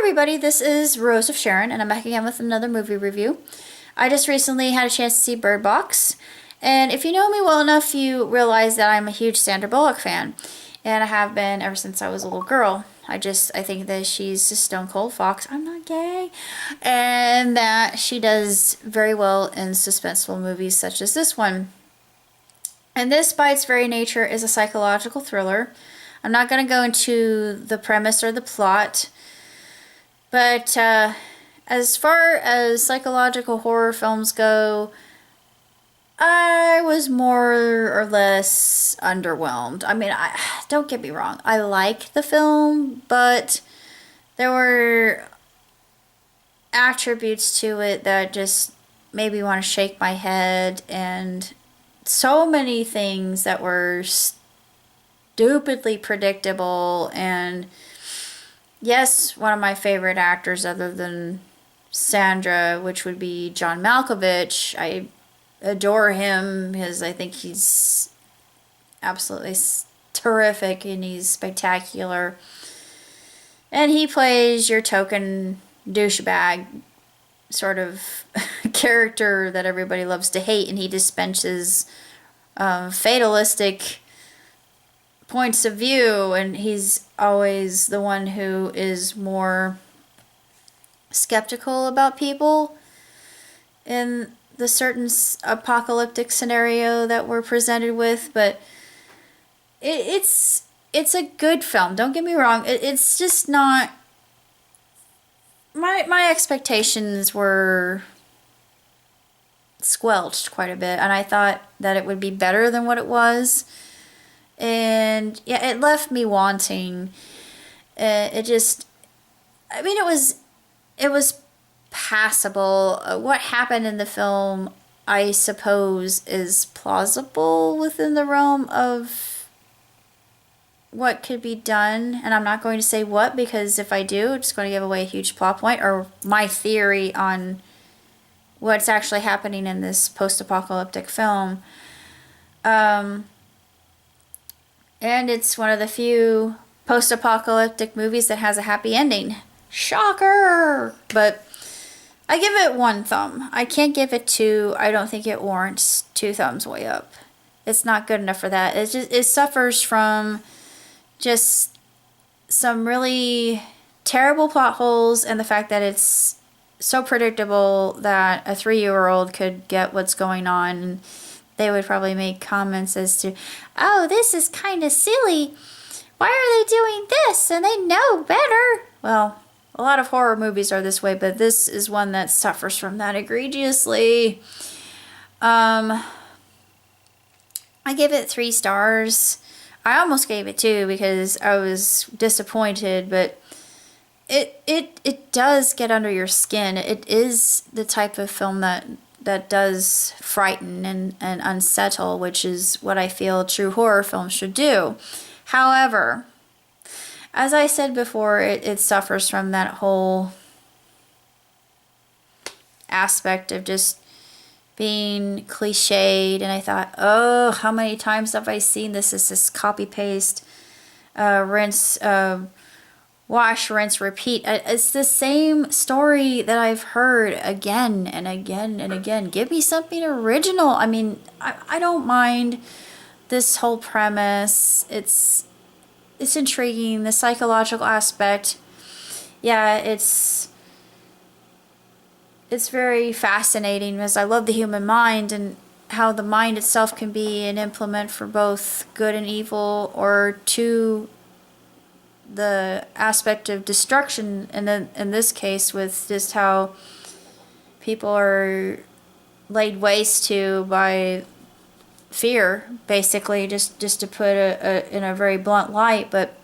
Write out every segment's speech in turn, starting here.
everybody, this is Rose of Sharon, and I'm back again with another movie review. I just recently had a chance to see Bird Box, and if you know me well enough, you realize that I'm a huge Sandra Bullock fan, and I have been ever since I was a little girl. I think that she's a stone cold fox. I'm not gay. And that she does very well in suspenseful movies such as this one. And this, by its very nature, is a psychological thriller. I'm not going to go into the premise or the plot. But as far as psychological horror films go, I was more or less underwhelmed. I mean, don't get me wrong. I like the film, but there were attributes to it that just made me want to shake my head, and so many things that were stupidly predictable. And yes, one of my favorite actors other than Sandra, which would be John Malkovich. I adore him because I think he's absolutely terrific and he's spectacular. And he plays your token douchebag sort of character that everybody loves to hate, and he dispenses fatalistic points of view, and he's always the one who is more skeptical about people in the certain apocalyptic scenario that we're presented with. But it's a good film, don't get me wrong. It's just not, my expectations were squelched quite a bit, and I thought that it would be better than what it was. And yeah, it left me wanting. It just, I mean, it was passable. What happened in the film, I suppose, is plausible within the realm of what could be done. And I'm not going to say what, because if I do, it's going to give away a huge plot point or my theory on what's actually happening in this post-apocalyptic film. And it's one of the few post-apocalyptic movies that has a happy ending. Shocker! But I give it 1 thumb. I can't give it 2. I don't think it warrants 2 thumbs way up. It's not good enough for that. It suffers from just some really terrible plot holes, and the fact that it's so predictable that a 3-year-old could get what's going on. They would probably make comments as to, oh, this is kind of silly. Why are they doing this? And they know better. Well, a lot of horror movies are this way, but this is one that suffers from that egregiously. I give it 3 stars. I almost gave it 2 because I was disappointed, but it does get under your skin. It is the type of film that does frighten and unsettle, which is what I feel true horror films should do. However, as I said before, it suffers from that whole aspect of just being cliched, and I thought, oh, how many times have I seen this? Is this copy-paste, rinse, wash, rinse, repeat. It's the same story that I've heard again and again and again. Give me something original. I mean, I don't mind this whole premise. It's intriguing. The psychological aspect, yeah, it's very fascinating, because I love the human mind and how the mind itself can be an implement for both good and evil, or to the aspect of destruction, and then in this case with just how people are laid waste to by fear, basically, just to put in a very blunt light. But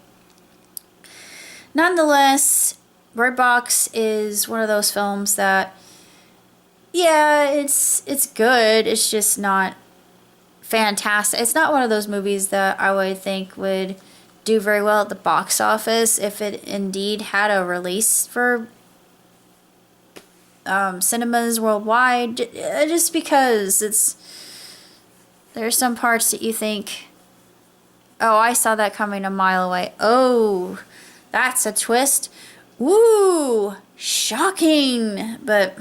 nonetheless, Bird Box is one of those films that, yeah, it's good. It's just not fantastic. It's not one of those movies that I would think would do very well at the box office if it indeed had a release for cinemas worldwide, just because there's some parts that you think, oh, I saw that coming a mile away. Oh, that's a twist. Woo! Shocking! But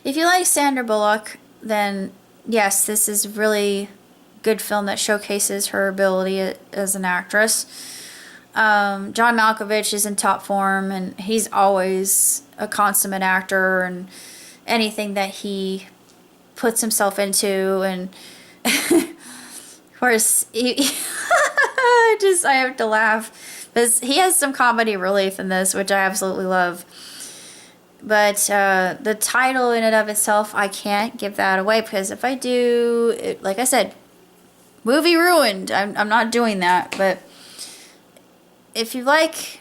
if you like Sandra Bullock, then yes, this is really good film that showcases her ability as an actress. John Malkovich is in top form, and he's always a consummate actor, and anything that he puts himself into, and of course, I have to laugh because he has some comedy relief in this, which I absolutely love. But the title in and of itself, I can't give that away, because if I do, like I said, movie ruined. I'm not doing that. But if you like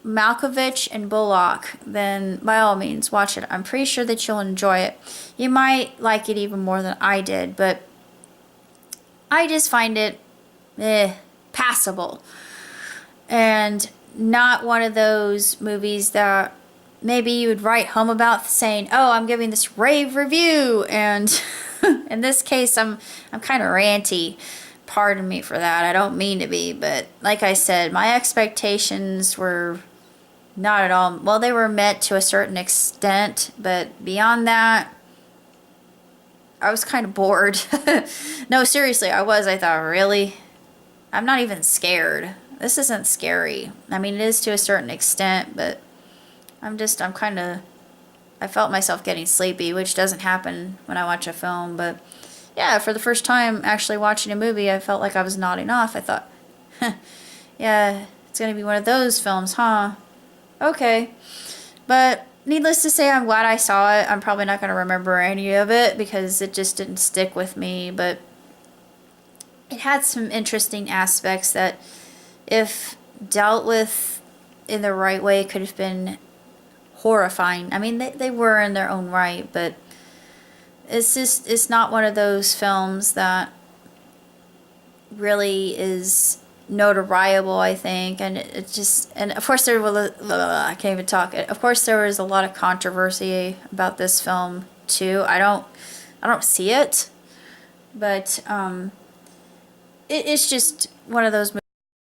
Malkovich and Bullock, then by all means watch it. I'm pretty sure that you'll enjoy it. You might like it even more than I did, but I just find it passable, and not one of those movies that maybe you would write home about saying, oh, I'm giving this rave review, and in this case I'm kind of ranty. Pardon me for that. I don't mean to be, but like I said, my expectations were not at all, well, they were met to a certain extent, but beyond that, I was kind of bored. No, seriously, I thought, really? I'm not even scared. This isn't scary. I mean, it is to a certain extent, but I felt myself getting sleepy, which doesn't happen when I watch a film. But yeah, for the first time actually watching a movie, I felt like I was nodding off. I thought, yeah, it's going to be one of those films, huh? Okay. But needless to say, I'm glad I saw it. I'm probably not going to remember any of it because it just didn't stick with me. But it had some interesting aspects that, if dealt with in the right way, could have been horrifying. I mean, they were in their own right, but it's not one of those films that really is notoriable, I think. And and of course there was, I can't even talk. Of course there was a lot of controversy about this film too. I don't see it, but it's just one of those movies